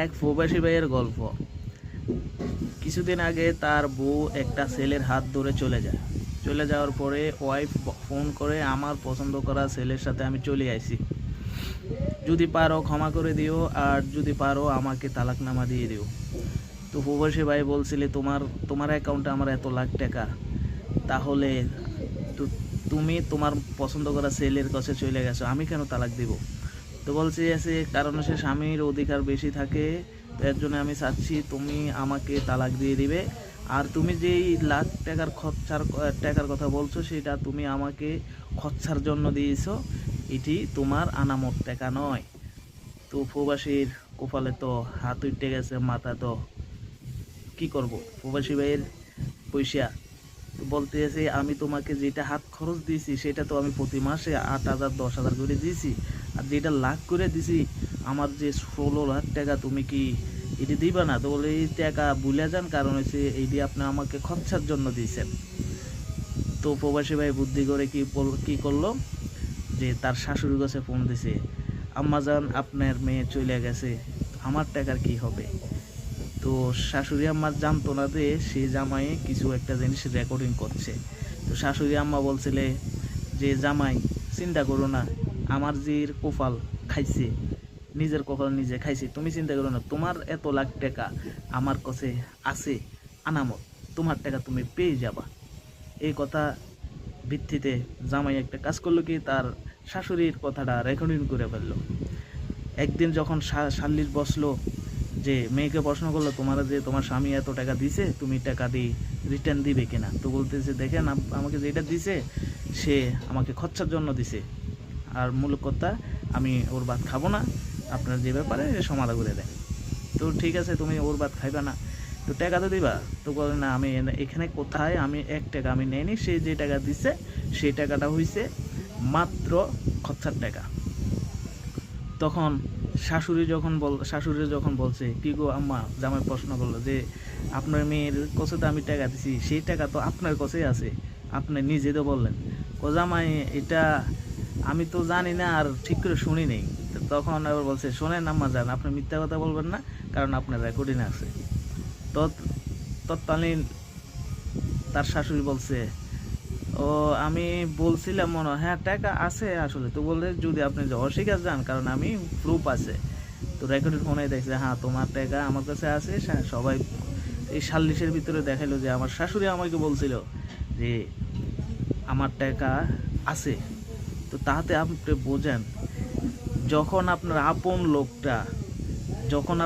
এক প্রবাসী ভাইয়ের গল্প। কিছুদিন আগে তার বউ একটা ছেলের হাত ধরে চলে যাওয়ার পরে ওয়াইফ ফোন করে, আমার পছন্দ করা ছেলের সাথে আমি চলে আইছি, যদি পারো ক্ষমা করে দিও, আর যদি পারো আমাকে তালাকনামা দিয়ে দিও। তো প্রবাসী ভাই বলছিলে, তোমার অ্যাকাউন্টে আমার এত লাখ টাকা, তাহলে তো তুমি তোমার পছন্দ করা ছেলের কাছে চলে গেছো, আমি কেন তালাক দিব? তো বলছে আছে, কারণ সে স্বামীর অধিকার বেশি থাকে, তো এর জন্য আমি চাচ্ছি তুমি আমাকে তালাক দিয়ে দিবে। আর তুমি যেই লাখ টাকার কথা বলছো, সেটা তুমি আমাকে খরচার জন্য দিয়েছো, এটি তোমার আনামত টাকা নয়। তো প্রবাসীর কপালে তো হাত উঠে গেছে, মাথা তো কি করব। প্রবাসী ভাইয়ের পয়সা তো বলতেছে, আমি তোমাকে যেটা হাত খরচ দিয়েছি সেটা তো আমি প্রতি মাসে 8,000 10,000 করে দিয়েছি, আর যেটা লাখ করে দিছি, আমার যে 16 লাখ টাকা তুমি কি এটি দিবা না? তো বলে, এই টাকা ভুলে যান, কারণ হচ্ছে এইটি আপনি আমাকে খরচার জন্য দিয়েছেন। তো প্রবাসী ভাই বুদ্ধি করে কি করলো, যে তার শাশুড়ির কাছে ফোন দিছে, আম্মাজান আপনার মেয়ে চলে গেছে, আমার টাকার কি হবে? তো শাশুড়ি আম্মা জানতো না যে সে জামাই কিছু একটা জিনিস রেকর্ডিং করছে। তো শাশুড়ি আম্মা বলছিলে যে, জামাই চিন্তা করো না, আমার যে কপাল খাইছে, নিজের কপাল নিজে খাইছে, তুমি চিন্তা করো না, তোমার এত লাখ টাকা আমার কাছে আছে আনামত, তোমার টাকা তুমি পেয়ে যাবা। এই কথা ভিত্তিতে জামাই একটা কাজ করলো কি, তার শাশুড়ির কথাটা রেকর্ডিং করে ফেললো। একদিন যখন শাল্লির বসলো, যে মেয়েকে প্রশ্ন করলো, তোমার স্বামী এত টাকা দিছে, তুমি টাকা দিয়ে রিটার্ন দিবে কিনা? তো বলতেছে, দেখেন আমাকে যেটা দিছে সে আমাকে খরচার জন্য দিছে, আর মূল কথা আমি ওর ভাত খাবো না, আপনার যে ব্যাপারে সমাধা করে দেয়। তো ঠিক আছে, তুমি ওর ভাত খাইবা না, তো টাকা তো দিবা। তো বলে, না আমি এখানে কোথায়, আমি 1 টাকা আমি নেইনি, সে যে টাকা দিছে সেই টাকাটা হইছে মাত্র খরচার টাকা। তখন শাশুড়ি যখন বলছে, কি গো আম্মা, জামাই প্রশ্ন করলো যে, আপনার মেয়ের কাছে তো আমি টাকা দিছি, সেই টাকা তো আপনার কাছেই আছে, আপনি নিজে তো বললেন। জামাই, এটা আমি তো জানি না, আর ঠিক করে শুনি নেই। তখন আবার বলছে, শোনেন আম্মা জান, আপনি মিথ্যা কথা বলবেন না, কারণ আপনার রেকর্ডিং আছে। তৎকালীন তার শাশুড়ি বলছে, ও আমি বলছিলাম মনে হয়, হ্যাঁ টাকা আছে আসলে। তো বললে, যদি আপনি অস্বীকার যান, কারণ আমি প্রুফ আছে। তো রেকর্ডেড ফোনে দেখছে, হ্যাঁ তোমার টাকা আমার কাছে আছে। সবাই এই সাল্লিশের ভিতরে দেখাইলো যে আমার শাশুড়ি আমাকে বলছিল যে আমার টাকা আছে। তো তাতে আপনি বোঝেন, যখন আপনার আপন লোকটা, যখন